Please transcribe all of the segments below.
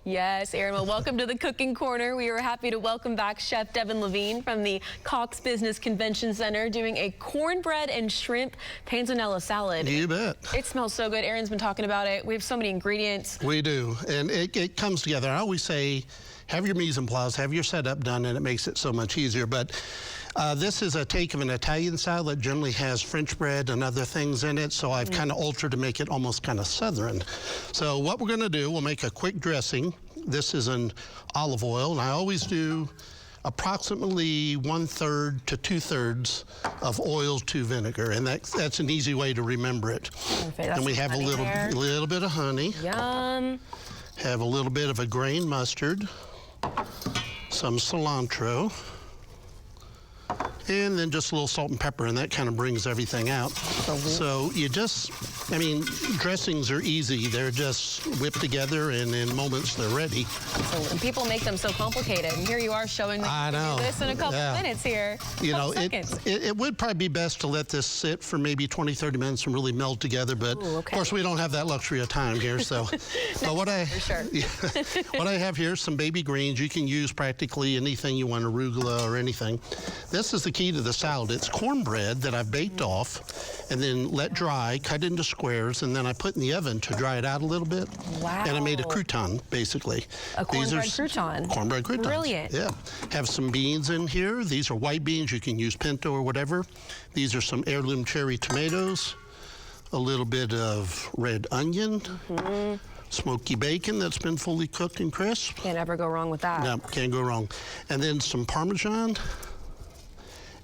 Yes, Aaron. Well, welcome to the Cooking Corner. We are happy to welcome back Chef Devin Levine from the Cox Business Convention Center doing a cornbread and shrimp panzanella salad. You bet. It smells so good. Aaron's been talking about it. We have so many ingredients. We do, and it comes together. I always say, have your mise en place, have your setup done, and it makes it so much easier. But this is a take of an Italian salad that generally has French bread and other things in it, so I've kind of altered to make it almost kind of Southern. So what we're going to do, we'll make a quick dressing. This is an olive oil, and I always do approximately 1/3 to 2/3 of oil to vinegar, and that's an easy way to remember it. Perfect. And we have a little bit of honey. Yum. Have a little bit of a grain mustard, some cilantro, and then just a little salt and pepper, and that kind of brings everything out. So you just, I mean, dressings are easy. They're just whipped together, and in moments they're ready. And people make them so complicated, and here you are showing that you can do this in a couple minutes here. You know, it would probably be best to let this sit for maybe 20, 30 minutes and really meld together, but of course we don't have that luxury of time here, so. But what I have here is some baby greens. You can use practically anything you want, arugula or anything. This is the key to the salad. It's cornbread that I've baked off and then let dry, cut into squares, and then I put in the oven to dry it out a little bit. Wow. And I made a crouton, basically. A cornbread crouton. Cornbread croutons. Brilliant. Yeah. Have some beans in here. These are white beans. You can use pinto or whatever. These are some heirloom cherry tomatoes. A little bit of red onion. Smoky bacon that's been fully cooked and crisp. Can't ever go wrong with that. No, can't go wrong. And then some Parmesan.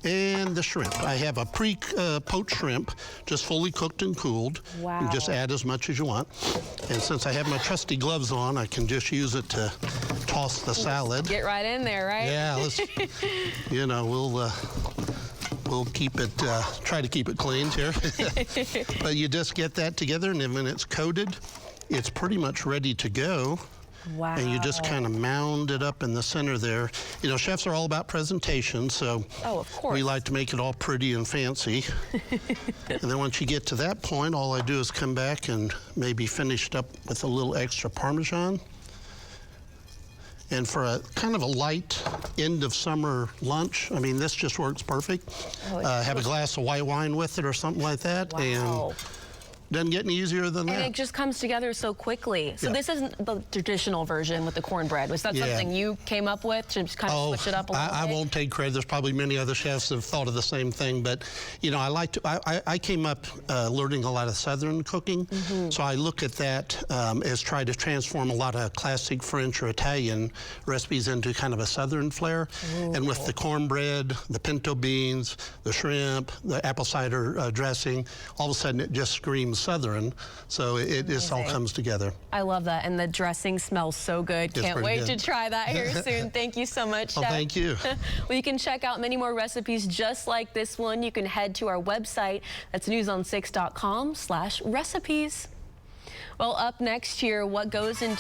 And the shrimp. I have a pre-poached shrimp, just fully cooked and cooled. Wow. You just add as much as you want. And since I have my trusty gloves on, I can just use it to toss the salad. Get right in there, right? Yeah, let's, you know, we'll keep it, try to keep it clean here. But you just get that together, and then when it's coated, it's pretty much ready to go. Wow. And you just kind of mound it up in the center there. You know, chefs are all about presentation, so of course. we like to make it all pretty and fancy. And then once you get to that point, all I do is come back and maybe finish it up with a little extra Parmesan. And for a kind of a light end of summer lunch, I mean, this just works perfect. Have a glass of white wine with it or something like that. Wow. And doesn't get any easier than that. And it just comes together so quickly. So this isn't the traditional version with the cornbread. Was that something you came up with to just kind of switch it up a little bit? I won't take credit. There's probably many other chefs that have thought of the same thing. But, you know, I came up learning a lot of Southern cooking. So I look at that as trying to transform a lot of classic French or Italian recipes into kind of a Southern flair. And with the cornbread, the pinto beans, the shrimp, the apple cider dressing, all of a sudden it just screams Southern, so it just all comes together. I love that, and the dressing smells so good. Can't wait to try that here soon. Thank you so much, Chef. Well, thank you. Well, you can check out many more recipes just like this one. You can head to our website. That's newson6.com/recipes. Well, up next here, what goes into